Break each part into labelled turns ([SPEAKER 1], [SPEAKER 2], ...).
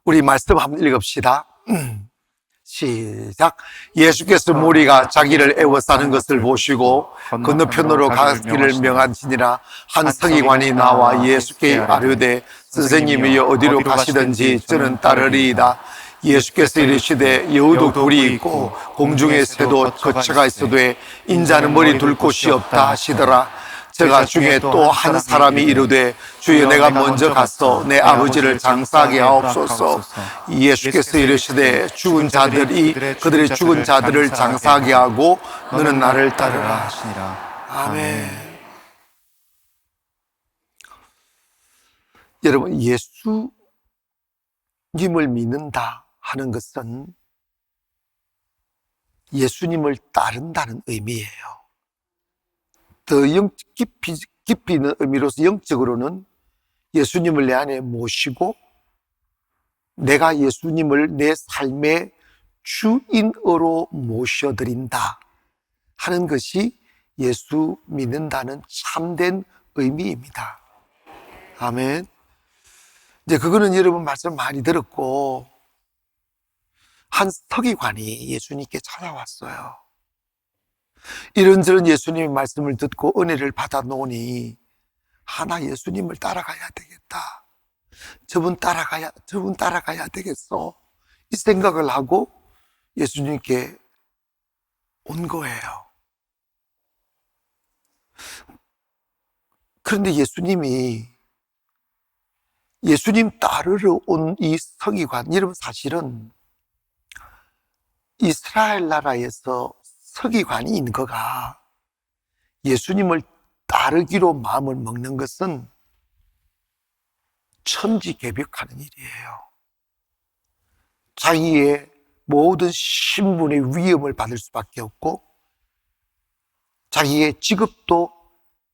[SPEAKER 1] 우리 말씀 한번 읽읍시다. 시작. 예수께서 무리가 자기를 애워싸는 것을 보시고 건너편으로 가기를 명하시니라. 한 서기관이 나와 예수께 아뢰되 선생님이여 어디로 가시든지 저는 따르리이다. 예수께서 이르시되 여우도 굴이 있고 공중의 새도 거처가 있어도 인자는 머리 둘 곳이 없다 하시더라. 제가 중에 또 한 사람이 이르되 주여 내가 먼저 가서 내 아버지를 장사하게 하옵소서. 예수께서 이르시되 죽은 자들이 그들의 죽은 자들을 장사하게 하고 너는 나를 따르라 하시니라. 아멘. 여러분, 예수님을 믿는다 하는 것은 예수님을 따른다는 의미예요. 더 깊이 있는 의미로서 영적으로는 예수님을 내 안에 모시고 내가 예수님을 내 삶의 주인으로 모셔드린다 하는 것이 예수 믿는다는 참된 의미입니다. 아멘. 이제 그거는 여러분 말씀 많이 들었고, 한 서기관이 예수님께 찾아왔어요. 이런저런 예수님의 말씀을 듣고 은혜를 받아 놓으니 하나 예수님을 따라가야 되겠다. 저분 따라가야 되겠어. 이 생각을 하고 예수님께 온 거예요. 그런데 예수님 따르러 온 이 서기관, 여러분 사실은 이스라엘 나라에서 서기관인 거가 예수님을 따르기로 마음을 먹는 것은 천지개벽하는 일이에요. 자기의 모든 신분의 위험을 받을 수밖에 없고 자기의 직업도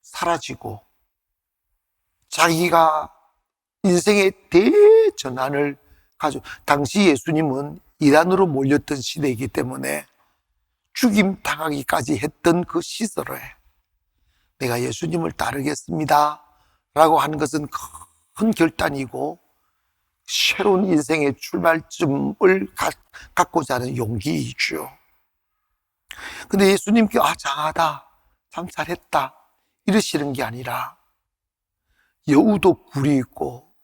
[SPEAKER 1] 사라지고 자기가 인생의 대전환을 당시 예수님은 이란으로 몰렸던 시대이기 때문에 죽임 당하기까지 했던 그 시절에 내가 예수님을 따르겠습니다 라고 하는 것은 큰 결단이고 새로운 인생의 출발점을 갖고자 하는 용기이죠. 근데 예수님께 장하다, 참 잘했다 이러시는 게 아니라 여우도 굴이 있고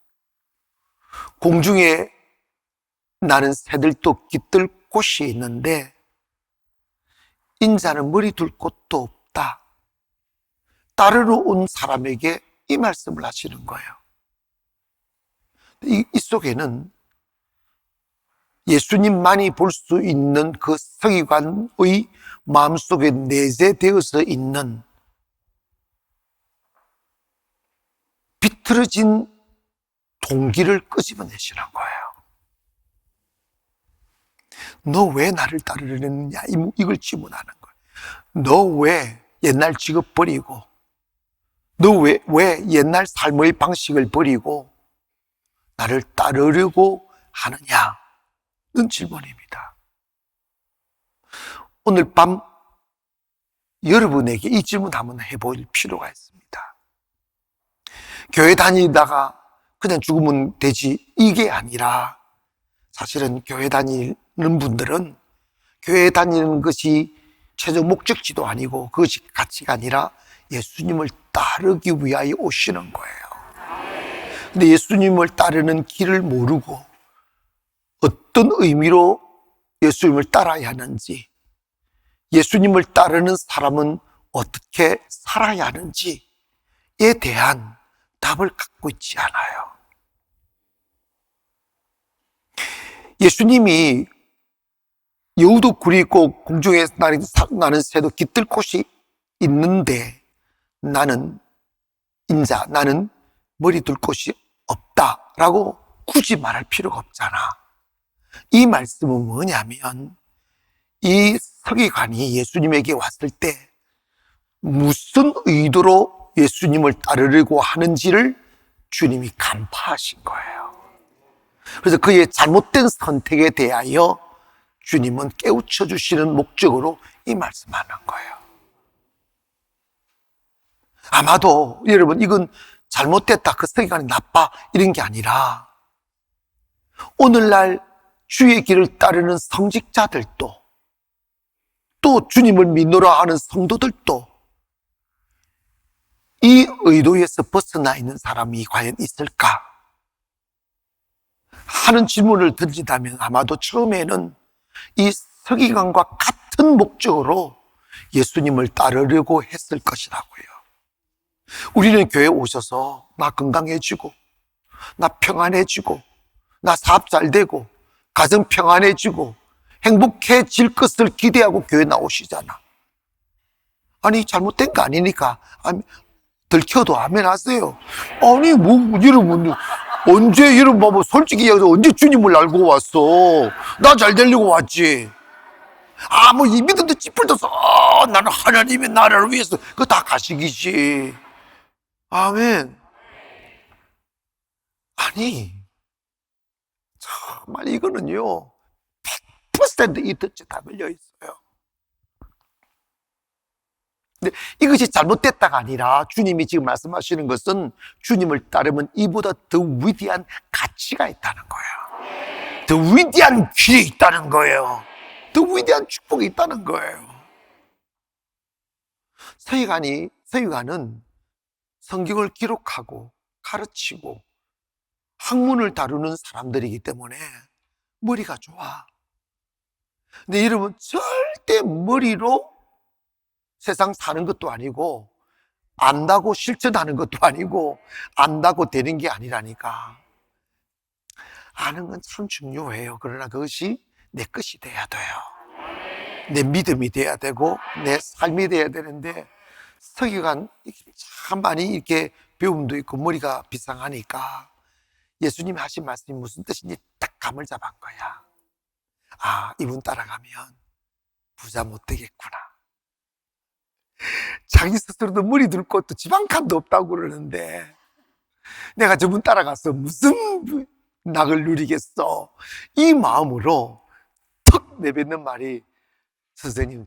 [SPEAKER 1] 공중에 나는 새들도 깃들 곳이 있는데 인자는 머리 둘 곳도 없다. 따르러 온 사람에게 이 말씀을 하시는 거예요. 이 속에는 예수님만이 볼 수 있는 그 서기관의 마음속에 내재되어서 있는 비틀어진 동기를 끄집어내시는 거예요. 너 왜 나를 따르려느냐 이걸 질문하는 거예요. 너 왜 옛날 직업 버리고 너 왜 옛날 삶의 방식을 버리고 나를 따르려고 하느냐는 질문입니다. 오늘 밤 여러분에게 이 질문 한번 해볼 필요가 있습니다. 교회 다니다가 그냥 죽으면 되지 이게 아니라 사실은 교회 다니는 분들은 교회 다니는 것이 최종 목적지도 아니고 그것이 가치가 아니라 예수님을 따르기 위하여 오시는 거예요. 근데 예수님을 따르는 길을 모르고 어떤 의미로 예수님을 따라야 하는지, 예수님을 따르는 사람은 어떻게 살아야 하는지에 대한 답을 갖고 있지 않아요. 예수님이 여우도 굴이 있고 공중에 나는 새도 깃들 곳이 있는데 나는 머리 둘 곳이 없다라고 굳이 말할 필요가 없잖아. 이 말씀은 뭐냐면 이 서기관이 예수님에게 왔을 때 무슨 의도로 예수님을 따르려고 하는지를 주님이 간파하신 거예요. 그래서 그의 잘못된 선택에 대하여 주님은 깨우쳐 주시는 목적으로 이 말씀하는 거예요. 아마도 여러분 이건 잘못됐다, 그 서기관이 나빠 이런 게 아니라 오늘날 주의 길을 따르는 성직자들도, 또 주님을 믿노라 하는 성도들도 이 의도에서 벗어나 있는 사람이 과연 있을까 하는 질문을 던진다면 아마도 처음에는 이 서기관과 같은 목적으로 예수님을 따르려고 했을 것이라고요. 우리는 교회에 오셔서 나 건강해지고, 나 평안해지고, 나 사업 잘 되고, 가정 평안해지고, 행복해질 것을 기대하고 교회 나오시잖아. 아니, 잘못된 거 아니니까 들켜도 아멘 하세요. 아니, 여러분, 언제, 여러분, 뭐, 솔직히 얘기해서 언제 주님을 알고 왔어? 나 잘 되려고 왔지. 이 믿음도 찌푸려서, 나는 하나님의 나라를 위해서, 그거 다 가식이지. 아멘. 아니, 정말 이거는요, 100% 이 덫에 다 걸려 있어요. 근데 이것이 잘못됐다가 아니라 주님이 지금 말씀하시는 것은 주님을 따르면 이보다 더 위대한 가치가 있다는 거예요. 더 위대한 길이 있다는 거예요. 더 위대한 축복이 있다는 거예요. 서기관은 성경을 기록하고 가르치고 학문을 다루는 사람들이기 때문에 머리가 좋아. 근데 여러분, 절대 머리로 세상 사는 것도 아니고, 안다고 실천하는 것도 아니고, 안다고 되는 게 아니라니까. 아는 건 참 중요해요. 그러나 그것이 내 것이 돼야 돼요. 내 믿음이 돼야 되고, 내 삶이 돼야 되는데, 서기관 참 많이 이렇게 배움도 있고 머리가 비상하니까 예수님이 하신 말씀이 무슨 뜻인지 딱 감을 잡은 거야. 이분 따라가면 부자 못 되겠구나. 자기 스스로도 머리 둘 곳도 집 한 칸도 없다고 그러는데 내가 저분 따라가서 무슨 낙을 누리겠어. 이 마음으로 턱 내뱉는 말이, 선생님,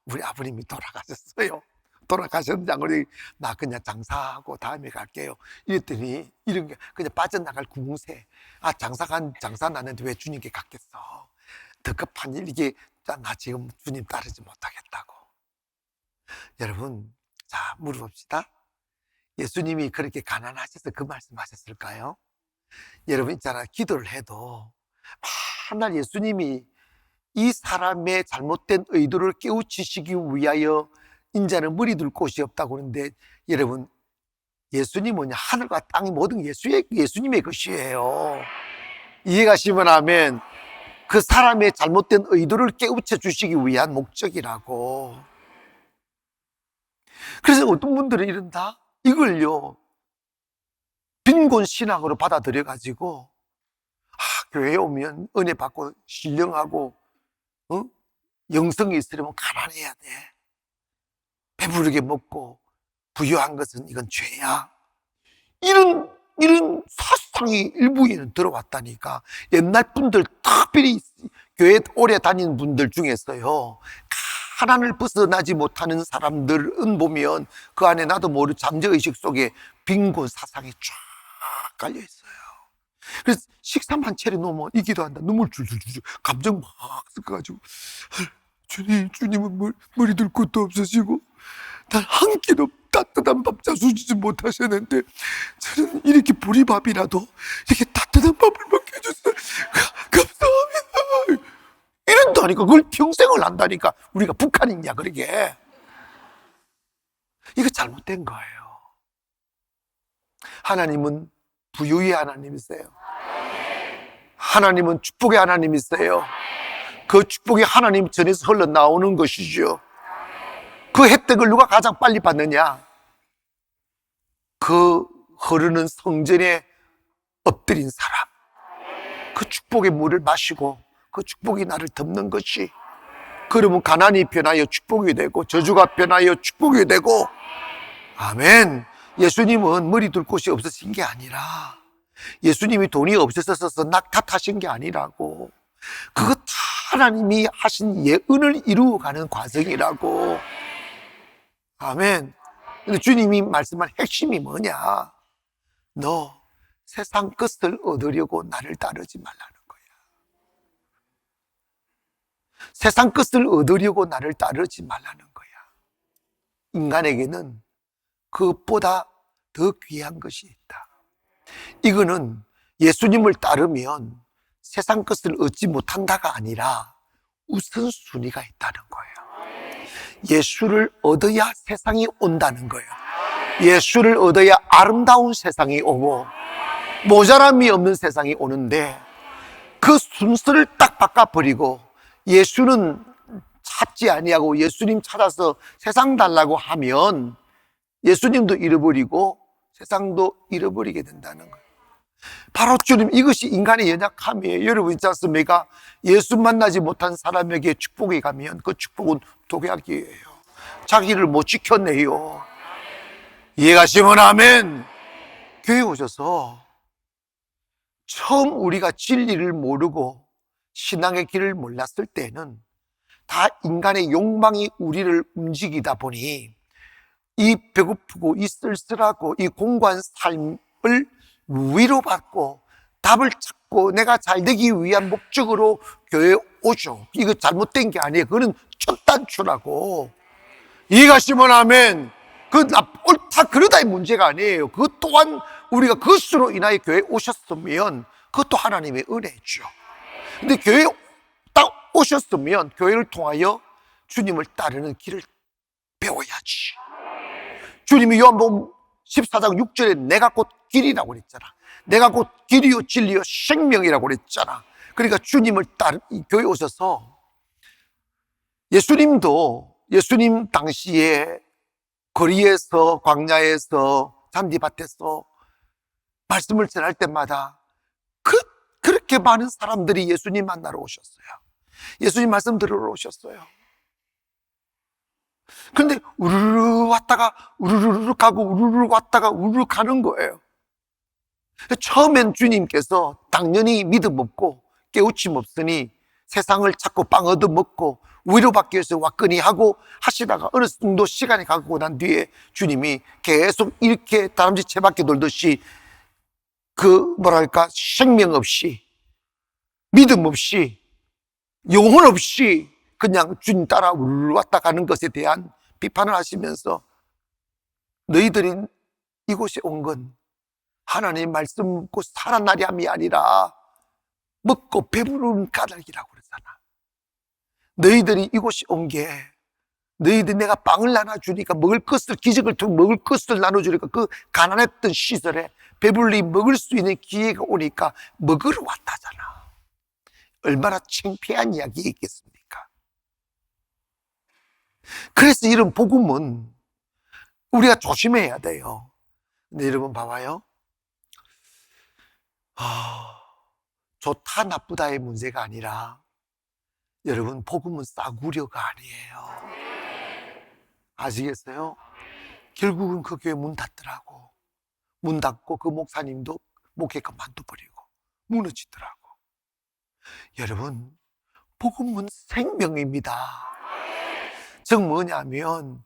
[SPEAKER 1] 우리 아버님이 돌아가셨어요. 돌아가셨는지 안 그러니, 나 그냥 장사하고 다음에 갈게요. 이랬더니 이런 게 그냥 빠져나갈 구멍새. 장사 나는데 왜 주님께 갔겠어. 더 급한 일, 이게 나 지금 주님 따르지 못하겠다고. 여러분, 자, 물어봅시다. 예수님이 그렇게 가난하셔서 그 말씀하셨을까요? 여러분 있잖아, 기도를 해도 맨날 예수님이 이 사람의 잘못된 의도를 깨우치시기 위하여 인자는 머리 둘 곳이 없다고 그러는데, 여러분, 예수님은 하늘과 땅이 모든 예수님의 것이에요. 이해가시면 하면 그 사람의 잘못된 의도를 깨우쳐 주시기 위한 목적이라고. 그래서 어떤 분들은 이런다? 이걸요, 빈곤 신앙으로 받아들여가지고, 교회에 오면 은혜 받고 신령하고, 영성이 있으려면 가난해야 돼. 배부르게 먹고 부유한 것은 이건 죄야. 이런 사상이 일부에는 들어왔다니까. 옛날 분들, 특별히 교회 오래 다니는 분들 중에서요, 가난을 벗어나지 못하는 사람들은 보면 그 안에 나도 모르는 잠재의식 속에 빈곤 사상이 쫙 깔려 있어요. 그래서 식사만 차려놓으면 이 기도한다. 눈물 줄줄줄, 감정 막 섞어가지고, 주님은 머리 둘 곳도 없으시고 단 한 끼도 따뜻한 밥 자주지 못하셨는데 저는 이렇게 보리밥이라도 이렇게 따뜻한 밥을 먹게 해줬어요. 감사합니다. 이런다니까. 그걸 평생을 한다니까. 우리가 북한이냐 그러게. 이거 잘못된 거예요. 하나님은 부유의 하나님이세요. 하나님은 축복의 하나님이세요. 그 축복이 하나님 전에서 흘러나오는 것이죠. 그 혜택을 누가 가장 빨리 받느냐? 그 흐르는 성전에 엎드린 사람. 그 축복의 물을 마시고 그 축복이 나를 덮는 것이, 그러면 가난이 변하여 축복이 되고 저주가 변하여 축복이 되고. 아멘. 예수님은 머리 둘 곳이 없으신 게 아니라, 예수님이 돈이 없으셔서 낙타타신 게 아니라고. 그거 다 하나님이 하신 예언을 이루어가는 과정이라고. 아멘. 근데 주님이 말씀한 핵심이 뭐냐? 너 세상 것을 얻으려고 나를 따르지 말라는 거예요. 세상 것을 얻으려고 나를 따르지 말라는 거야. 인간에게는 그것보다 더 귀한 것이 있다. 이거는 예수님을 따르면 세상 것을 얻지 못한다가 아니라 우선순위가 있다는 거예요. 예수를 얻어야 세상이 온다는 거예요. 예수를 얻어야 아름다운 세상이 오고 모자람이 없는 세상이 오는데, 그 순서를 딱 바꿔버리고 예수는 찾지 아니하고 예수님 찾아서 세상 달라고 하면 예수님도 잃어버리고 세상도 잃어버리게 된다는 거예요. 바로 주님, 이것이 인간의 연약함이에요. 여러분 있지 않습니까? 예수 만나지 못한 사람에게 축복이 가면 그 축복은 독약이에요. 자기를 못 지켜내요. 이해가시면 아멘. 교회 오셔서 처음 우리가 진리를 모르고 신앙의 길을 몰랐을 때는 다 인간의 욕망이 우리를 움직이다 보니 이 배고프고 이 쓸쓸하고 이 공고한 삶을 위로받고 답을 찾고 내가 잘되기 위한 목적으로 교회에 오죠. 이거 잘못된 게 아니에요. 그거는 첫 단추라고. 이해가시면 아멘. 옳다 그러다의 문제가 아니에요. 그것 또한 우리가 그것으로 인하여 교회에 오셨으면 그것도 하나님의 은혜죠. 근데 교회에 딱 오셨으면 교회를 통하여 주님을 따르는 길을 배워야지. 주님이 요한복음 14장 6절에 내가 곧 길이라고 그랬잖아. 내가 곧 길이요 진리요 생명이라고 그랬잖아. 그러니까 주님을 교회에 오셔서 예수님 당시에 거리에서 광야에서 잔디밭에서 말씀을 전할 때마다 그렇게 많은 사람들이 예수님 만나러 오셨어요. 예수님 말씀 들으러 오셨어요. 그런데 우르르 왔다가 우르르 가고 우르르 왔다가 우르르 가는 거예요. 처음엔 주님께서 당연히 믿음 없고 깨우침 없으니 세상을 찾고 빵 얻어먹고 위로받기 위해서 왔거니 하고 하시다가 어느 정도 시간이 가고 난 뒤에 주님이 계속 이렇게 다람쥐 채바퀴 돌듯이 생명 없이 믿음 없이 영혼 없이 그냥 주님 따라 왔다 가는 것에 대한 비판을 하시면서 너희들이 이곳에 온 건 하나님 말씀 듣고 살아나리 함이 아니라 먹고 배부른 까닭이라고 그러잖아. 너희들이 이곳에 온 게 너희들 내가 빵을 나눠주니까 기적을 통해 먹을 것을 나눠주니까 그 가난했던 시절에 배불리 먹을 수 있는 기회가 오니까 먹으러 왔다잖아. 얼마나 창피한 이야기겠습니까? 그래서 이런 복음은 우리가 조심해야 돼요. 근데 여러분 봐봐요. 좋다 나쁘다의 문제가 아니라 여러분 복음은 싸구려가 아니에요. 아시겠어요? 결국은 그 교회 문 닫더라고. 문 닫고 그 목사님도 목회 그만둬버리고 무너지더라고. 여러분 복음은 생명입니다. 즉 뭐냐면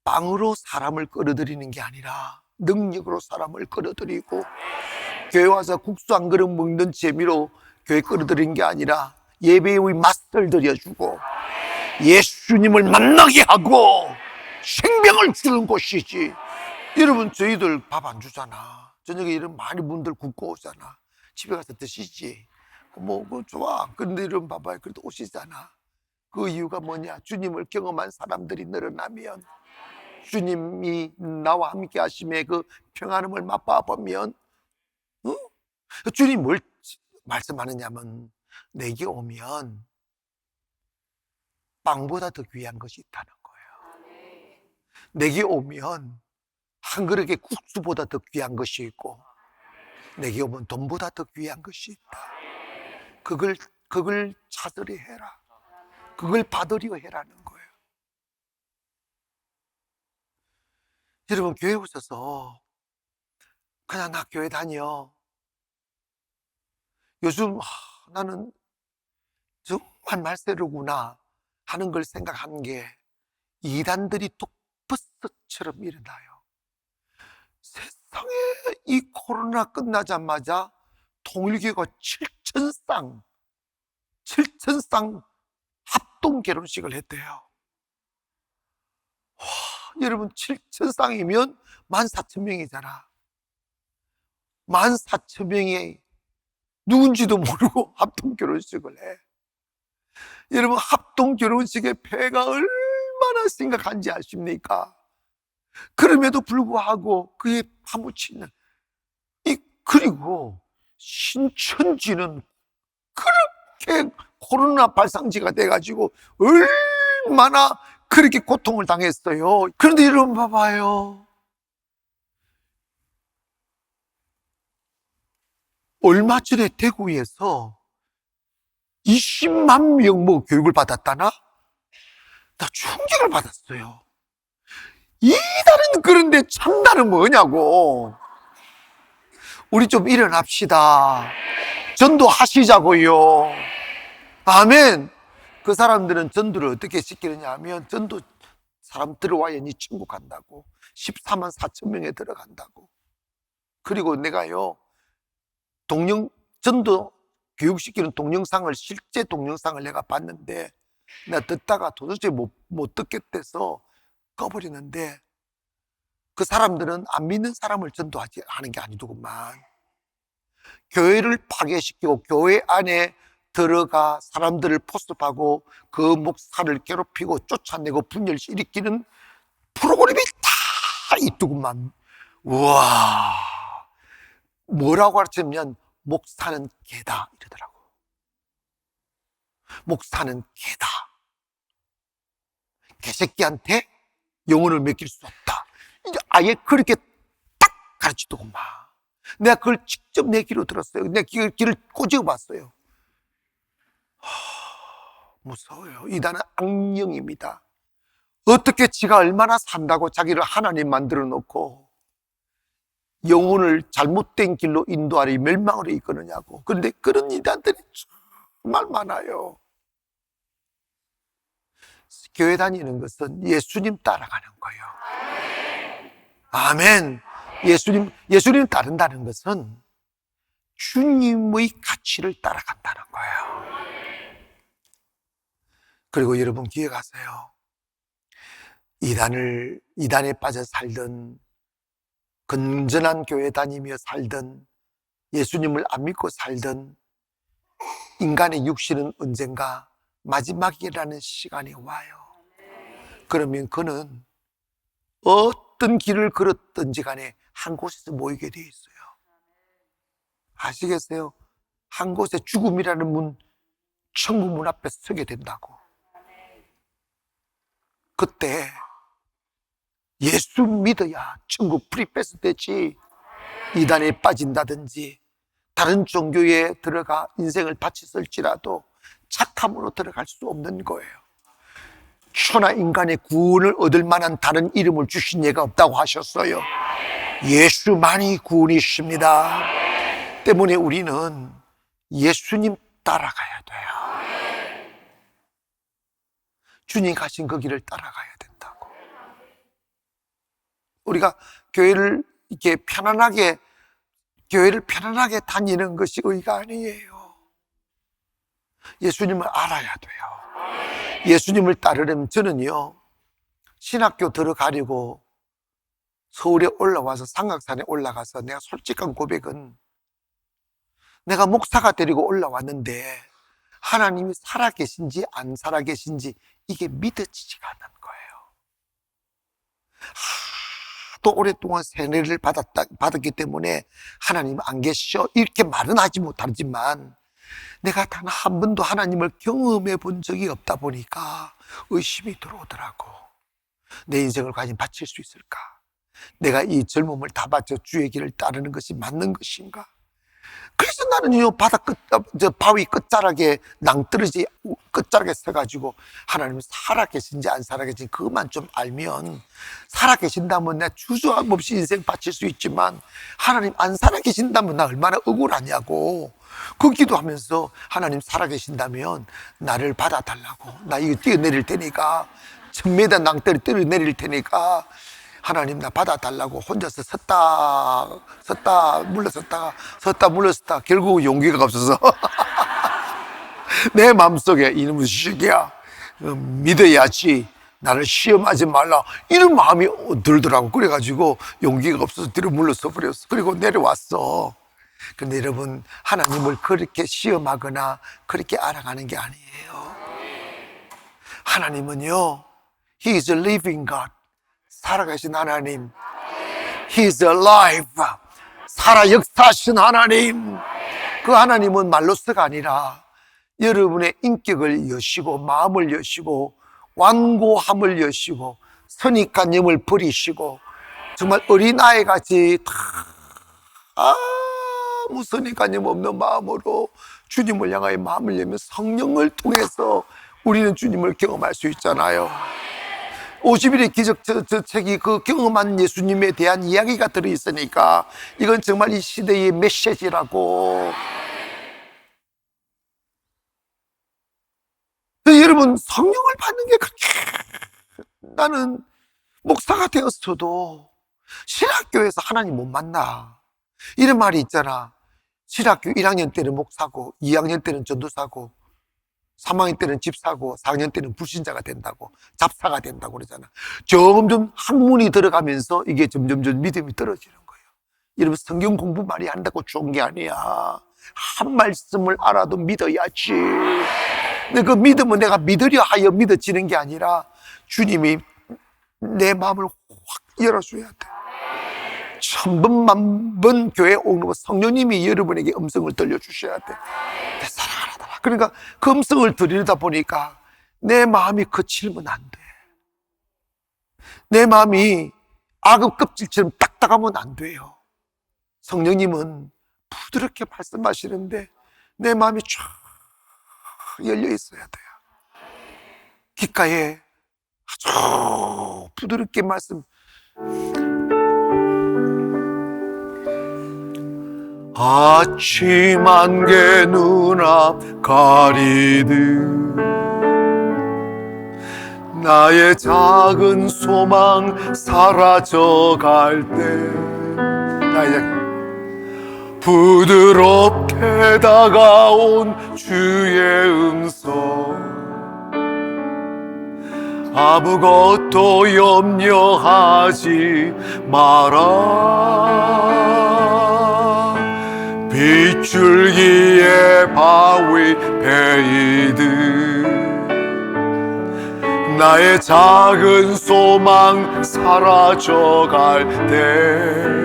[SPEAKER 1] 빵으로 사람을 끌어들이는 게 아니라 능력으로 사람을 끌어들이고, 교회 와서 국수 한 그릇 먹는 재미로 교회 끌어들이는 게 아니라 예배의 맛을 들여주고 예수님을 만나게 하고 생명을 주는 곳이지. 여러분 저희들 밥 안 주잖아. 저녁에 이런 많은 분들 굶고 오잖아. 집에 가서 드시지. 그거 좋아. 근데 여러분 봐봐요. 그래도 오시잖아. 그 이유가 뭐냐? 주님을 경험한 사람들이 늘어나면, 주님이 나와 함께 하심의 그 평안함을 맛봐 보면, 주님 뭘 말씀하느냐면 내게 오면 빵보다 더 귀한 것이 있다는 거예요. 내게 오면 한 그릇의 국수보다 더 귀한 것이 있고, 내게 오면 돈보다 더 귀한 것이 있다. 그걸 찾으려 해라. 그걸 받으려 해라는 거예요. 여러분 교회 오셔서 그냥 나 교회 다녀. 요즘 나는 정말 말세로구나 하는 걸 생각한 게 이단들이 독버섯처럼 일어나요. 세상에 이 코로나 끝나자마자 통일교가 7,000쌍 합동 결혼식을 했대요. 와, 여러분 7,000쌍이면 14,000명이잖아. 14,000명이 누군지도 모르고 합동 결혼식을 해. 여러분 합동 결혼식의 폐가 얼마나 심각한지 아십니까? 그럼에도 불구하고 그에 파묻히는 그리고 신천지는 그렇게 코로나 발상지가 돼가지고 얼마나 그렇게 고통을 당했어요. 그런데 여러분 봐봐요. 얼마 전에 대구에서 20만 명 뭐 교육을 받았다나? 나 충격을 받았어요. 이달은 그런데 참달은 뭐냐고. 우리 좀 일어납시다. 전도하시자고요. 아멘. 그 사람들은 전도를 어떻게 시키느냐 하면 전도 사람 들어와야니 천국 간다고. 14만 4천 명에 들어간다고. 그리고 내가요 전도 교육시키는 동영상을 실제 동영상을 내가 봤는데 내가 듣다가 도대체 못 듣겠대서 꺼버리는데 그 사람들은 안 믿는 사람을 전도하는 게 아니더구만. 교회를 파괴시키고 교회 안에 들어가 사람들을 포섭하고 그 목사를 괴롭히고 쫓아내고 분열을 일으키는 프로그램이 다 있더구만. 우와. 뭐라고 가르치면 목사는 개다 이러더라고. 목사는 개다. 개새끼한테 영혼을 맡길 수 없다. 아예 그렇게 딱 가르치더구만. 내가 그걸 직접 내 귀로 들었어요. 내 귀를 꼬집어 봤어요. 무서워요. 이단은 악령입니다. 어떻게 지가 얼마나 산다고 자기를 하나님 만들어 놓고 영혼을 잘못된 길로 인도하려 멸망으로 이끄느냐고. 그런데 그런 이단들이 정말 많아요. 교회 다니는 것은 예수님 따라가는 거예요. 아멘. 예수님 따른다는 것은 주님의 가치를 따라간다는 거예요. 그리고 여러분 기억하세요. 이단에 빠져 살던, 건전한 교회 다니며 살던, 예수님을 안 믿고 살던 인간의 육신은 언젠가 마지막이라는 시간이 와요. 그러면 그는 어떤 길을 걸었든지 간에 한 곳에서 모이게 돼 있어요. 아시겠어요? 한 곳에 죽음이라는 문, 천국 문 앞에 서게 된다고. 그때 예수 믿어야 천국 프리패스 되지. 이단에 빠진다든지 다른 종교에 들어가 인생을 바쳤을지라도 착함으로 들어갈 수 없는 거예요. 천하 인간의 구원을 얻을 만한 다른 이름을 주신 예가 없다고 하셨어요. 예수만이 구원이십니다. 때문에 우리는 예수님 따라가야 돼요. 주님 가신 그 길을 따라가야 된다고. 우리가 교회를 편안하게 다니는 것이 의가 아니에요. 예수님을 알아야 돼요. 예수님을 따르려면 저는요, 신학교 들어가려고 서울에 올라와서 삼각산에 올라가서 내가 솔직한 고백은 내가 목사가 되려고 올라왔는데 하나님이 살아계신지 안 살아계신지 이게 믿어지지가 않는 거예요. 또 오랫동안 세례를 받았기 때문에 하나님 안 계시죠? 이렇게 말은 하지 못하지만 내가 단 한 번도 하나님을 경험해 본 적이 없다 보니까 의심이 들어오더라고. 내 인생을 과연 바칠 수 있을까? 내가 이 젊음을 다 바쳐 주의 길을 따르는 것이 맞는 것인가? 그래서 나는요, 바위 끝자락에 낭떠러지 끝자락에 서가지고 하나님 살아계신지 안 살아계신지 그것만 좀 알면, 살아계신다면 내가 주저함 없이 인생 바칠 수 있지만 하나님 안 살아계신다면 나 얼마나 억울하냐고. 그 기도하면서 하나님 살아계신다면 나를 받아달라고. 나 이거 뛰어내릴 테니까, 1000m 낭떠러지 뛰어내릴 테니까 하나님 나 받아달라고 혼자서 섰다 물러섰다 결국 용기가 없어서 내 마음속에 이놈의 새끼야, 믿어야지, 나를 시험하지 말라, 이런 마음이 들더라고. 그래가지고 용기가 없어서 뒤로 물러서 버렸어. 그리고 내려왔어. 근데 여러분, 하나님을 그렇게 시험하거나 그렇게 알아가는 게 아니에요. 하나님은요, He is a living God. 살아가신 하나님. He is alive. 살아 역사하신 하나님. 그 하나님은 말로서가 아니라 여러분의 인격을 여시고 마음을 여시고 완고함을 여시고 선입관념을 버리시고 정말 어린아이같이 다 아무 선입관념 없는 마음으로 주님을 향하여 마음을 열면 성령을 통해서 우리는 주님을 경험할 수 있잖아요. 50일의 기적 저 책이 그 경험한 예수님에 대한 이야기가 들어있으니까 이건 정말 이 시대의 메시지라고. 여러분, 성령을 받는 게 그렇게, 나는 목사가 되었어도 신학교에서 하나님 못 만나, 이런 말이 있잖아. 신학교 1학년 때는 목사고 2학년 때는 전도사고 3학년 때는 집사고 4학년 때는 불신자가 된다고, 잡사가 된다고 그러잖아. 점점 학문이 들어가면서 이게 점점 믿음이 떨어지는 거예요. 여러분, 성경 공부 많이 한다고 좋은 게 아니야. 한 말씀을 알아도 믿어야지. 근데 그 믿음은 내가 믿으려 하여 믿어지는 게 아니라 주님이 내 마음을 확 열어줘야 돼. 1000번, 10,000번 교회 오는 거 성령님이 여러분에게 음성을 들려주셔야 돼. 내 사랑하다. 그러니까 그 음성을 들으다 보니까 내 마음이 거칠면 안 돼. 내 마음이 악의 껍질처럼 딱딱하면 안 돼요. 성령님은 부드럽게 말씀하시는데 내 마음이 쫙 열려 있어야 돼요. 귓가에 아주 부드럽게 말씀. 아침 안개 눈앞 가리듯 나의 작은 소망 사라져갈 때 나의 부드럽게 다가온 주의 음성, 아무것도 염려하지 마라. 빗줄기에 바위 베이듯 나의 작은 소망 사라져갈 때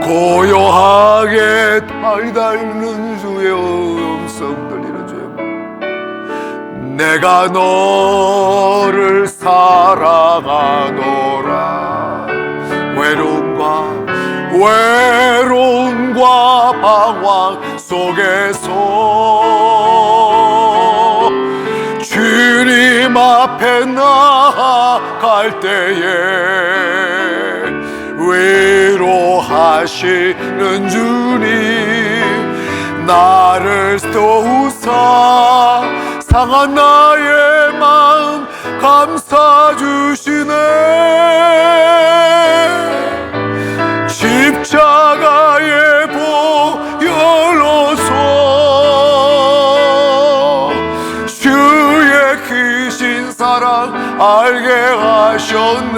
[SPEAKER 1] 고요하게 달달는 주의 음성 들리는 주의, 내가 너를 사랑하노라. 외로움과 방황 속에서 주님 앞에 나아갈 때에 위로하시는 주님, 나를 도우사 상한 나의 마음 감싸 주시네. 십자가의 보혈로서 주의 크신 사랑 알게 하셨네.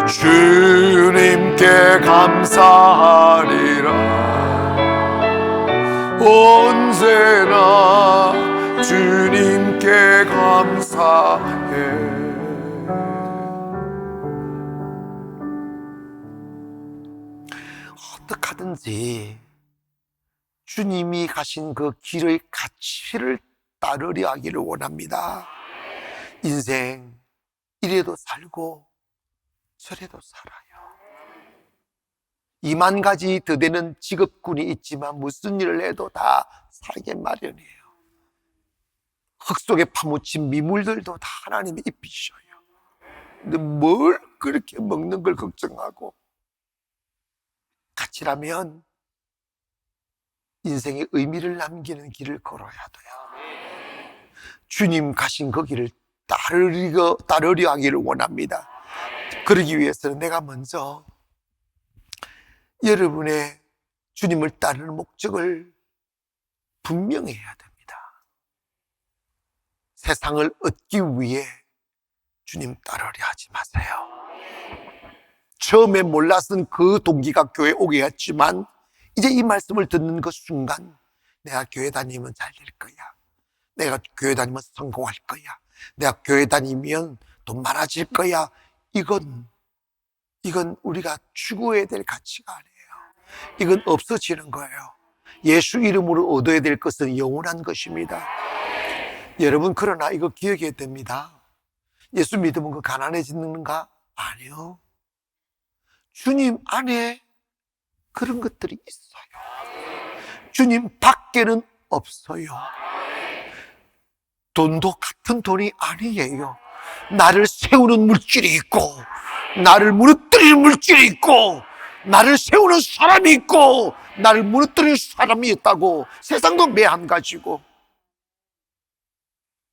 [SPEAKER 1] 주님께 감사하리라. 언제나 주님께 감사해. 어떡하든지 주님이 가신 그 길의 가치를 따르려 하기를 원합니다. 인생 이래도 살고 저래도 살아요. 2만 가지 더 되는 직업군이 있지만 무슨 일을 해도 다 살게 마련이에요. 흙 속에 파묻힌 미물들도 다 하나님이 입히셔요. 근데 뭘 그렇게 먹는 걸 걱정하고, 가치라면 인생의 의미를 남기는 길을 걸어야 돼요. 주님 가신 그 길을 따르려 하기를 원합니다. 그러기 위해서는 내가 먼저 여러분의 주님을 따르는 목적을 분명해야 됩니다. 세상을 얻기 위해 주님 따르려 하지 마세요. 처음에 몰랐던 그 동기가 교회 오게 했지만 이제 이 말씀을 듣는 그 순간 내가 교회 다니면 잘 될 거야. 내가 교회 다니면 성공할 거야. 내가 교회 다니면 돈 많아질 거야. 이건 우리가 추구해야 될 가치가 아니에요. 이건 없어지는 거예요. 예수 이름으로 얻어야 될 것은 영원한 것입니다. 여러분, 그러나 이거 기억해야 됩니다. 예수 믿으면 그 가난해지는가? 아니요. 주님 안에 그런 것들이 있어요. 주님 밖에는 없어요. 돈도 같은 돈이 아니에요. 나를 세우는 물질이 있고, 나를 무너뜨리는 물질이 있고, 나를 세우는 사람이 있고, 나를 무너뜨리는 사람이 있다고. 세상도 매한 가지고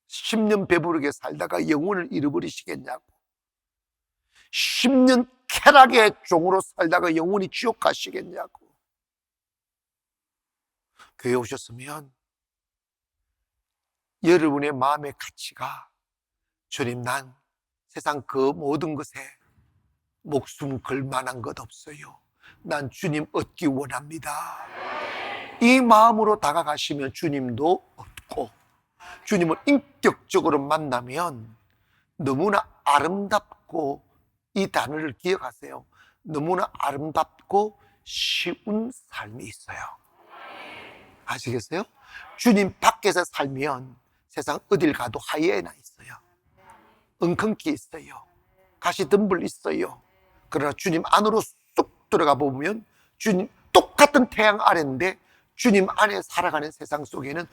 [SPEAKER 1] 10년 배부르게 살다가 영혼을 잃어버리시겠냐고. 10년 쾌락의 종으로 살다가 영혼이 지옥 가시겠냐고. 교회 오셨으면 여러분의 마음의 가치가, 주님, 난 세상 그 모든 것에 목숨 걸 만한 것 없어요. 난 주님 얻기 원합니다. 이 마음으로 다가가시면 주님도 얻고, 주님을 인격적으로 만나면 너무나 아름답고, 이 단어를 기억하세요. 너무나 아름답고 쉬운 삶이 있어요. 아시겠어요? 주님 밖에서 살면 세상 어딜 가도 하이에나 있어요. 엉겅퀴 있어요. 가시덤불 있어요. 그러나 주님 안으로 쑥 들어가 보면 주님 똑같은 태양 아래인데 주님 안에 살아가는 세상 속에는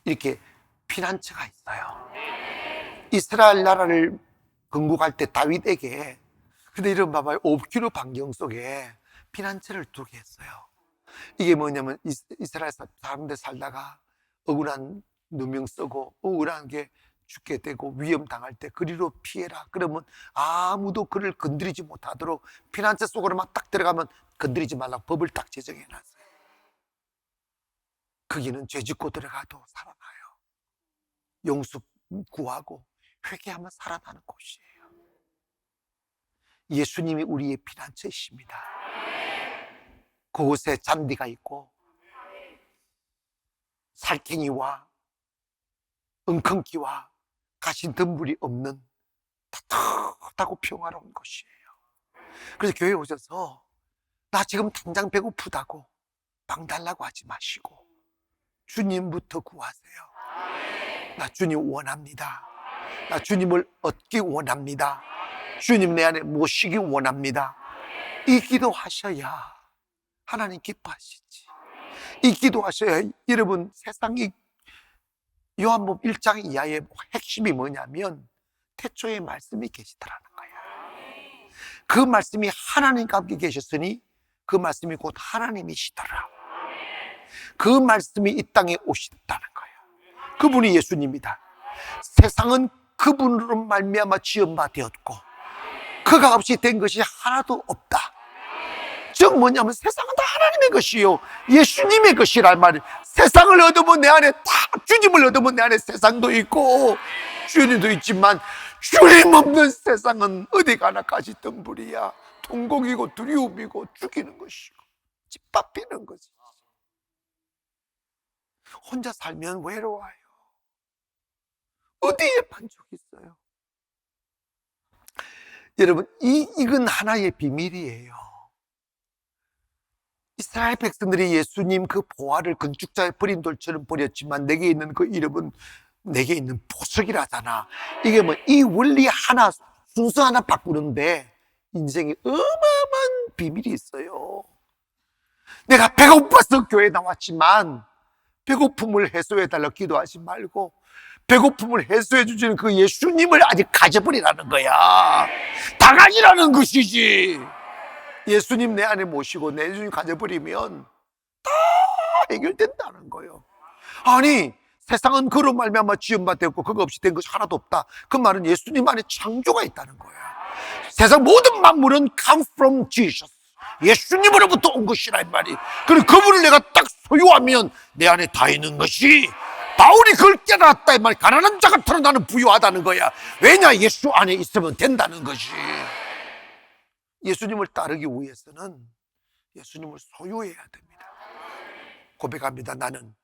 [SPEAKER 1] 이렇게 피난처가 있어요. 이스라엘 나라를 건국할 때 다윗에게, 근데 이런 봐봐요. 5km 반경 속에 피난처를 두게 했어요. 이게 뭐냐면 이스라엘 사람들 살다가 억울한 누명 쓰고 억울한 게 죽게 되고 위험 당할 때 그리로 피해라. 그러면 아무도 그를 건드리지 못하도록 피난처 속으로만 딱 들어가면 건드리지 말라고 법을 딱 제정해 놨어요. 거기는 죄 짓고 들어가도 살아나요. 용서 구하고 회개하면 살아나는 곳이에요. 예수님이 우리의 피난처이십니다. 그곳에 잔디가 있고 살쾡이와 엉겅퀴와 가시덤불이 없는 따뜻하고 평화로운 곳이에요. 그래서 교회에 오셔서 나 지금 당장 배고프다고 방 달라고 하지 마시고 주님부터 구하세요. 나 주님 원합니다. 나 주님을 얻기 원합니다. 주님 내 안에 모시기 원합니다. 이 기도하셔야 하나님 기뻐하시지. 이 기도하셔야. 여러분, 세상이 요한복음 1장 이하의 핵심이 뭐냐면 태초에 말씀이 계시더라는 거예요. 그 말씀이 하나님과 함께 계셨으니 그 말씀이 곧 하나님이시더라. 그 말씀이 이 땅에 오셨다는 거예요. 그분이 예수님이다. 세상은 그분으로 말미암아 지은 바 되었고 그가 없이 된 것이 하나도 없다. 즉 뭐냐면 세상은 다 하나님의 것이요 예수님의 것이란 말이에요. 세상을 얻으면 내 안에 다, 주님을 얻으면 내 안에 세상도 있고 주님도 있지만 주님 없는 세상은 어디 가나 가시덤불이야. 통곡이고 두려움이고 죽이는 것이고 짓밟히는 거지. 혼자 살면 외로워요. 어디에 만족이 있어요? 여러분, 이건 하나의 비밀이에요. 이스라엘 백성들이 예수님 그 보화를 건축자의 버린 돌처럼 버렸지만 내게 있는 그 이름은 내게 있는 보석이라잖아. 이게 뭐 이 원리 하나, 순서 하나 바꾸는데 인생에 어마어마한 비밀이 있어요. 내가 배고파서 교회에 나왔지만 배고픔을 해소해달라고 기도하지 말고 배고픔을 해소해 주시는 그 예수님을 아직 가져버리라는 거야. 다 가지라는 것이지. 예수님 내 안에 모시고 내 예수님 가져버리면 다 해결된다는 거예요. 아니, 세상은 그로 말미암아 지은 바 되었고 그거 없이 된 것이 하나도 없다. 그 말은 예수님 안에 창조가 있다는 거야. 세상 모든 만물은 come from Jesus. 예수님으로부터 온 것이라 이 말이. 그리고 그분을 내가 딱 소유하면 내 안에 다 있는 것이, 바울이 그걸 깨달았다 이 말. 가난한 자 같으나 나는 부유하다는 거야. 왜냐? 예수 안에 있으면 된다는 것이. 예수님을 따르기 위해서는 예수님을 소유해야 됩니다. 고백합니다. 나는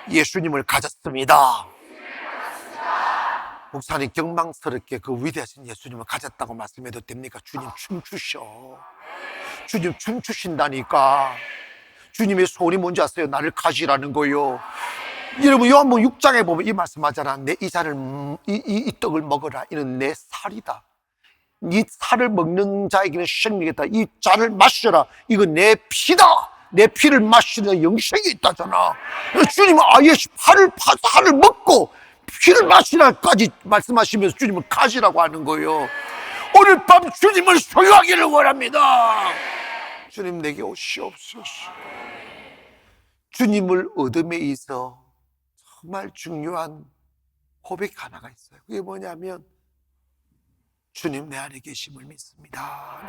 [SPEAKER 1] 예수님을 가졌습니다. 목사님 경망스럽게 그 위대하신 예수님을 가졌다고 말씀해도 됩니까? 주님 춤추셔. 주님 춤추신다니까. 주님의 소원이 뭔지 아세요? 나를 가지라는 거요. 여러분 요한복음 6장에 보면 이 말씀하잖아. 내 이 잔을 이 떡을 먹어라. 이는 내 살이다. 이 살을 먹는 자에게는 생명이다. 이 잔을 마셔라. 이건 내 피다. 내 피를 마시는 영생이 있다잖아. 주님은 아예 살을 먹고 피를 마시라까지 말씀하시면서 주님을 가지라고 하는 거예요. 오늘 밤 주님을 소유하기를 원합니다. 주님 내게 오시옵소서. 주님을 얻음에 있어 정말 중요한 고백 하나가 있어요. 그게 뭐냐면 주님 내 안에 계심을 믿습니다.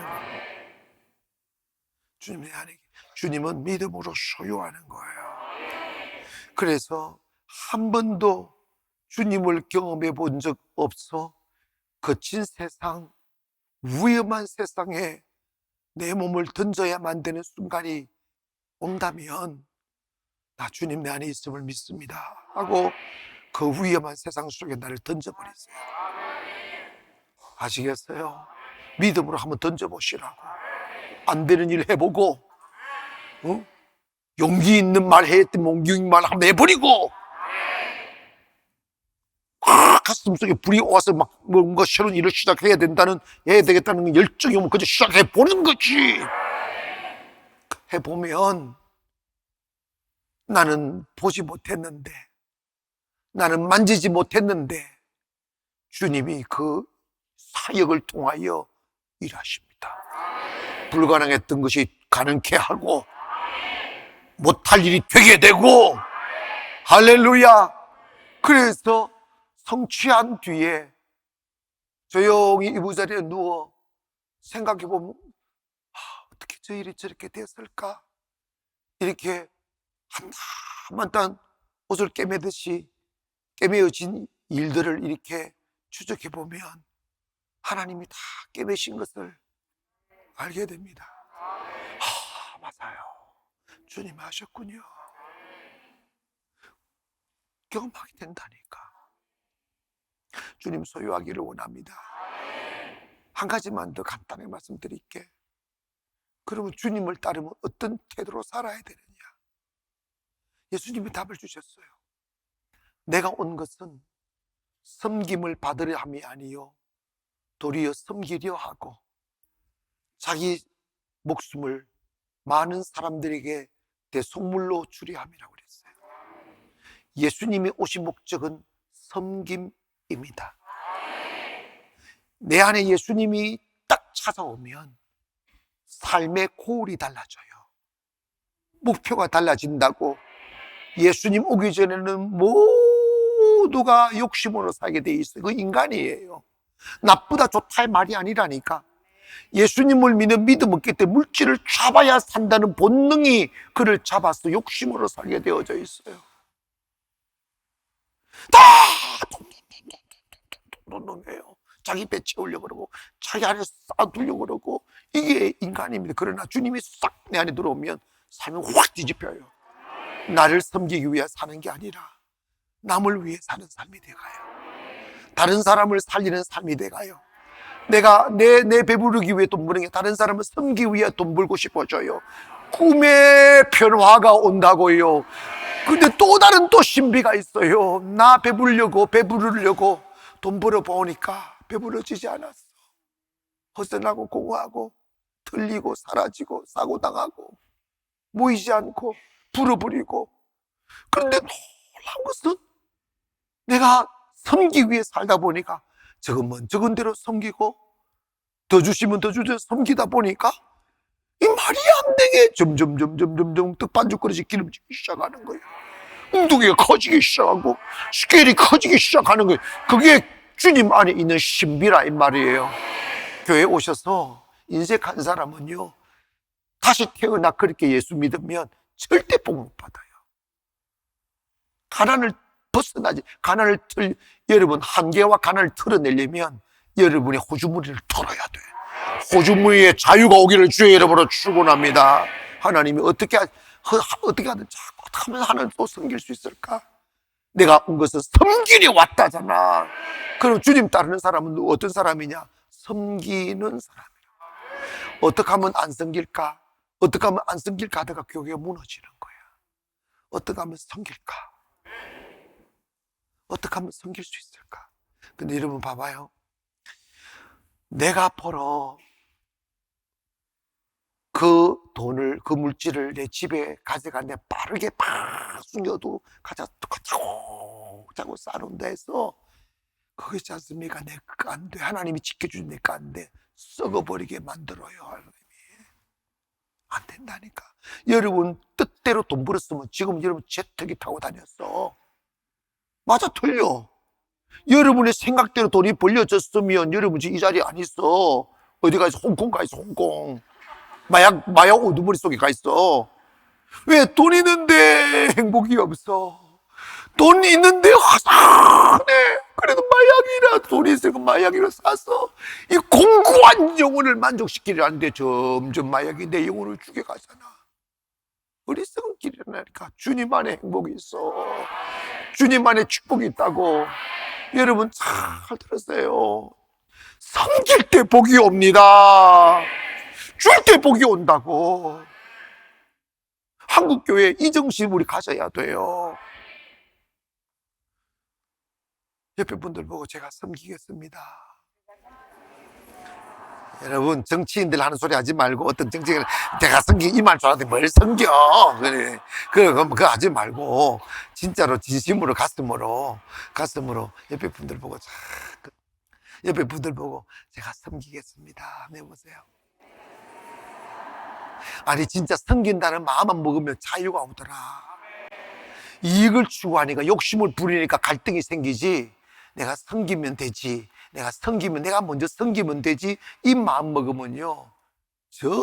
[SPEAKER 1] 주님 내 안에, 주님은 믿음으로 소유하는 거예요. 그래서 한 번도 주님을 경험해 본 적 없어 거친 세상, 위험한 세상에 내 몸을 던져야만 되는 순간이 온다면 나 주님 내 안에 있음을 믿습니다 하고 그 위험한 세상 속에 나를 던져버리세요. 아시겠어요? 믿음으로 한번 던져보시라고. 안 되는 일 해보고, 용기 있는 말 했더니 용기 있는 말 한번 해버리고, 가슴속에 불이 와서 막 뭔가 새로운 일을 시작해야 된다는, 해야 되겠다는 열정이 오면 그저 시작해보는 거지. 해보면 나는 보지 못했는데, 나는 만지지 못했는데 주님이 그 사역을 통하여 일하십니다. 불가능했던 것이 가능케 하고 못할 일이 되게 되고, 할렐루야. 그래서 성취한 뒤에 조용히 이부자리에 누워 생각해보면 어떻게 저 일이 저렇게 됐을까? 이렇게 한땀한땀 옷을 꿰매듯이 꿰매어진 일들을 이렇게 추적해보면 하나님이 다 꿰매신 것을 알게 됩니다. 맞아요. 주님이 하셨군요. 경험하게 된다니까. 주님 소유하기를 원합니다. 한 가지만 더 간단하게 말씀드릴게. 그러면 주님을 따르면 어떤 태도로 살아야 되느냐? 예수님이 답을 주셨어요. 내가 온 것은 섬김을 받으려 함이 아니요 도리어 섬기려 하고 자기 목숨을 많은 사람들에게 대속물로 주려 함이라고 그랬어요. 예수님이 오신 목적은 섬김입니다. 내 안에 예수님이 딱 찾아오면 삶의 고울이 달라져요. 목표가 달라진다고. 예수님 오기 전에는 모두가 욕심으로 살게 돼 있어요. 그 인간이에요. 나쁘다 좋다의 말이 아니라니까. 예수님을 믿는 믿음 없기 때문에 물질을 잡아야 산다는 본능이 그를 잡아서 욕심으로 살게 되어져 있어요. 다 돈돈돈돈돈돈돈해요. 자기 배 채우려고 그러고 자기 안에 쌓아두려고 그러고, 이게 인간입니다. 그러나 주님이 싹 내 안에 들어오면 삶이 확 뒤집혀요. 나를 섬기기 위해 사는 게 아니라 남을 위해 사는 삶이 돼가요. 다른 사람을 살리는 삶이 돼가요. 내가 내 배부르기 위해 돈 버는 게 다른 사람을 섬기기 위해 돈 벌고 싶어져요. 꿈의 변화가 온다고요. 근데 또 다른 또 신비가 있어요. 나 배부르려고 돈 벌어 보니까 배부러지지 않았어. 허전하고 공허하고 틀리고 사라지고 사고당하고 모이지 않고 불어버리고. 그런데 놀라운 것은 내가 섬기기 위해 살다 보니까 적은 대로 섬기고 더 주시면 더 주죠. 섬기다 보니까 이 말이 안 되게 점점 떡반죽거리씩 기름지기 시작하는 거예요. 웅둥이가 커지기 시작하고 스케일이 커지기 시작하는 거예요. 그게 주님 안에 있는 신비라 이 말이에요. 교회에 오셔서 인색한 사람은요, 다시 태어나 그렇게 예수 믿으면 절대 복 못 받아요. 가난을 벗어나지, 여러분, 한계와 가난을 털어내려면 여러분의 호주머니를 털어야 돼. 호주머니에 자유가 오기를 주의 이름으로 축원합니다. 하나님이 어떻게 하든 자꾸 하면 하나님 또 섬길 수 있을까? 내가 온 것은 섬기려 왔다잖아. 그럼 주님 따르는 사람은 어떤 사람이냐? 섬기는 사람이야. 어떻게 하면 안 섬길까? 어떻게 하면 안 섬길까 하다가 교회가 무너지는 거야. 어떻게 하면 섬길까? 어떻게 하면 섬길 수 있을까? 근데 여러분 봐봐요. 내가 벌어 그 돈을, 그 물질을 내 집에 가져가는데 빠르게 팍 숨겨도 가져가 자고 싸놓는다 해서 그거 있지 않습니까? 내 거 안 돼. 하나님이 지켜주는 내 거 안 돼. 썩어버리게 만들어요. 하나님이. 안 된다니까. 여러분 뜻대로 돈 벌었으면 지금 여러분 제트기 타고 다녔어. 맞아, 틀려. 여러분의 생각대로 돈이 벌려졌으면 여러분 지금 이 자리에 안 있어. 어디 가 있어? 홍콩 가 있어, 홍콩. 마약 우두머리 속에 가 있어. 왜? 돈 있는데 행복이 없어. 돈 있는데 화사해. 그래도 마약이라, 돈이 있으니까 마약이라 사서 이 공고한 영혼을 만족시키려 하는데 점점 마약이 내 영혼을 죽여가잖아. 어리석은 길이라니까. 주님 안에 행복이 있어. 주님 안에 축복이 있다고. 여러분 잘 들으세요. 섬길 때 복이 옵니다. 줄 때 복이 온다고. 한국교회 이 정신 우리 가져야 돼요. 옆에 분들 보고 제가 섬기겠습니다. 여러분 정치인들 하는 소리 하지 말고, 어떤 정치인 내가 이 말 좋아하는데 뭘 섬겨. 그거 하지 말고 진짜로 진심으로 가슴으로 옆에 분들 보고 제가 섬기겠습니다. 해보세요. 아니 진짜 섬긴다는 마음만 먹으면 자유가 오더라. 이익을 추구하니까, 욕심을 부리니까 갈등이 생기지. 내가 섬기면 되지, 내가 먼저 섬기면 되지, 이 마음 먹으면요 정말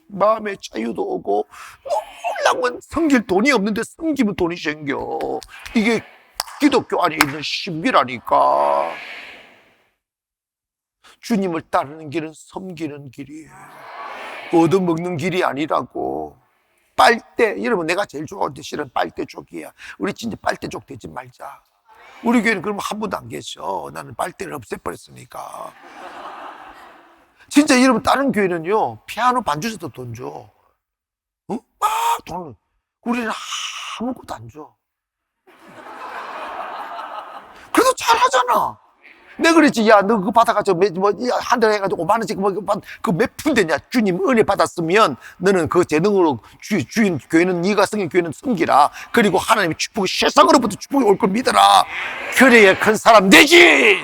[SPEAKER 1] 마음에 자유도 오고, 놀라운 건 섬길 돈이 없는데 섬기면 돈이 생겨. 이게 기독교 안에 있는 신비라니까. 주님을 따르는 길은 섬기는 길이에요. 얻어먹는 길이 아니라고. 빨대, 여러분 내가 제일 좋아하는 실은 빨대족이야. 우리 진짜 빨대족 되지 말자. 우리 교회는 그러면 한 분도 안 계셔. 나는 빨대를 없애버렸으니까. 진짜 여러분 다른 교회는요 피아노 반주에서도 돈 줘. 응? 막 돈을. 우리는 아무것도 안 줘. 그래도 잘하잖아. 내가 그랬지, 야, 너 그거 받아가지고, 한 달 해가지고 5만원씩, 그 몇 푼 되냐? 주님 은혜 받았으면, 너는 그 재능으로, 주인 교회는, 네가 성인 교회는 섬기라. 그리고 하나님의 축복이, 세상으로부터 축복이 올 걸 믿어라. 교회에 큰 사람 되지!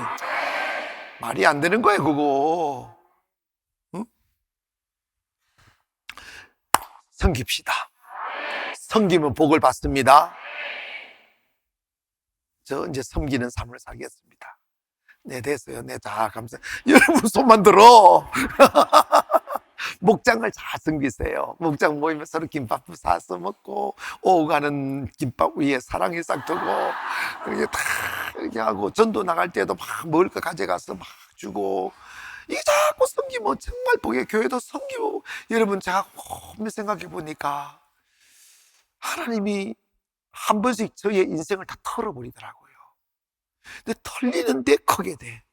[SPEAKER 1] 말이 안 되는 거야, 그거. 응? 섬깁시다. 섬기면 복을 받습니다. 저 이제 섬기는 삶을 살겠습니다. 네, 됐어요. 네, 자, 감사. 여러분 손만 들어. 목장을 잘 섬기세요. 목장 모이면 서로 김밥 사서 먹고, 오고 가는 김밥 위에 사랑이 싹 두고, 이렇게 다 이렇게 하고, 전도 나갈 때도 막 먹을 거 가져가서 막 주고, 이게 자꾸 섬기면 정말 복의 교회도 섬기고. 여러분, 제가 곰 생각해 보니까 하나님이 한 번씩 저의 인생을 다 털어버리더라고요. 근데 털리는데 크게 돼.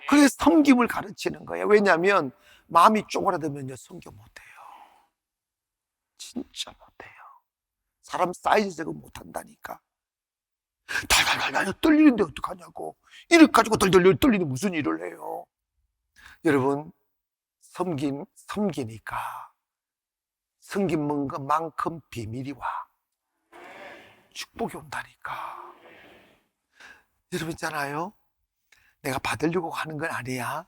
[SPEAKER 1] 그래서 섬김을 가르치는 거예요. 왜냐하면 마음이 쪼그라들면요 섬겨 못해요. 진짜 못해요. 사람 사이즈가 못한다니까. 달달달달 떨리는데 어떡하냐고. 이를 가지고 덜덜 떨리는데 무슨 일을 해요. 여러분 섬기니까 섬긴 것만큼 비밀이 와. 축복이 온다니까. 여러분 있잖아요, 내가 받으려고 하는 건 아니야.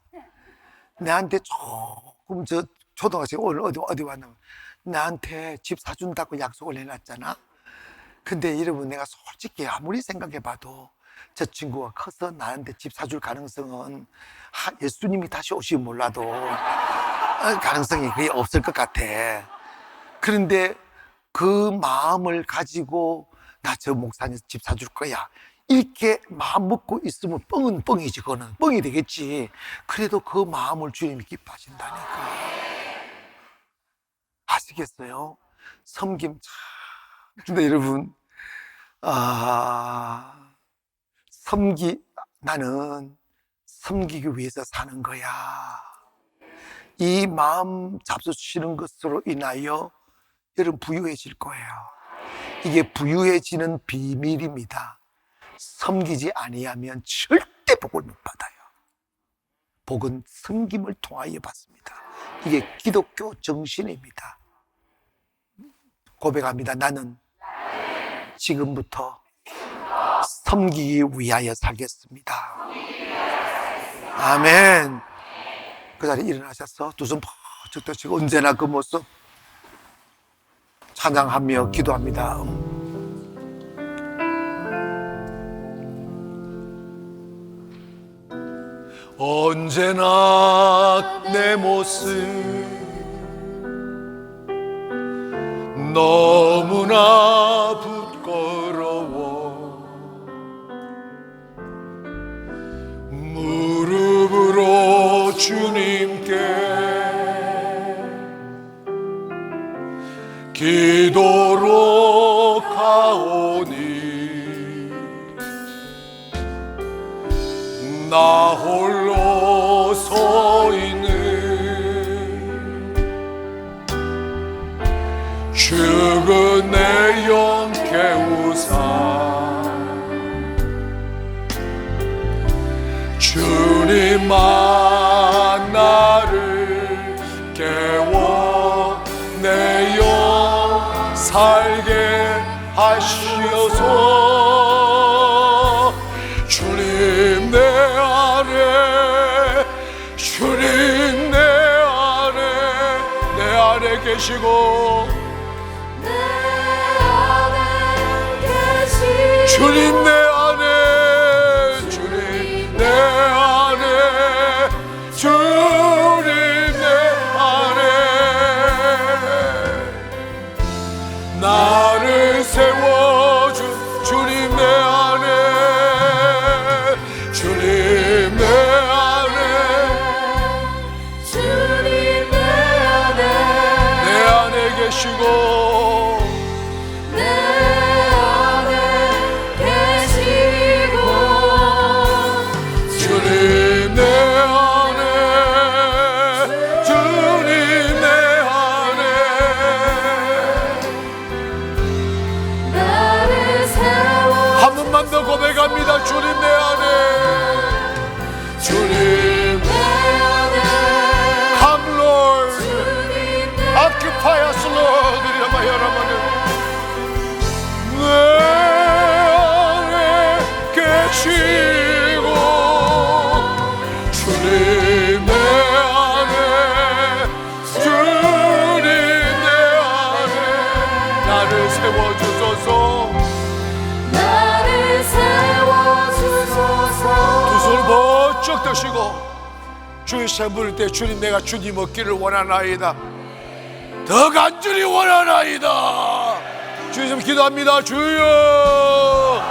[SPEAKER 1] 내한테 조금 초등학생 오늘 어디 왔나, 나한테 집 사준다고 약속을 해놨잖아. 근데 여러분 내가 솔직히 아무리 생각해봐도 저 친구가 커서 나한테 집 사줄 가능성은 예수님이 다시 오시면 몰라도 가능성이 거의 없을 것 같아. 그런데 그 마음을 가지고 나 저 목사님 집 사줄 거야, 이렇게 마음 먹고 있으면 뻥은 뻥이지. 그거는 뻥이 되겠지. 그래도 그 마음을 주님이 기뻐하신다니까. 아시겠어요? 섬김 참. 근데 여러분, 나는 섬기기 위해서 사는 거야, 이 마음 잡수시는 것으로 인하여 여러분 부유해질 거예요. 이게 부유해지는 비밀입니다. 섬기지 아니하면 절대 복을 못 받아요. 복은 섬김을 통하여 받습니다. 이게 기독교 정신입니다. 고백합니다. 나는 지금부터 섬기기 위하여 살겠습니다. 아멘. 그 자리에 일어나셔서 두 손 퍽쩍 드시고 언제나 그 모습 찬양하며 기도합니다. 언제나 내 모습 너무나 부끄러워 무릎으로 주님께 기도로 가오니 나 홀로 서 있는 죽은 내 영 깨우사 주님만 나를 깨워 내 영 살게 하시어서 주님 내 안에 주님 내 안에 계시고 주님 내 안에 주님 내 안에 주님 내 안에 나를 세워준 주님 내 안에 주님 내 안에 주님 내 안에 계시고 내 안에 계시고 주님 내 안에 주님 내 안에 나를 세워 한 번만 더 고백합니다. 주님 내 안에 주님 내 안에 Come Lord Occupy us Lord 이러면 여러분은 내 안에 계시고 주님 내 안에 주님 내 안에 나를 세워주소서 나를 세워주소서 두 손을 번쩍 드시고 주의 시험 부를 때 주님 내가 주님 얻기를 원하나이다 더 간절히 원하나이다 주님 기도합니다. 주여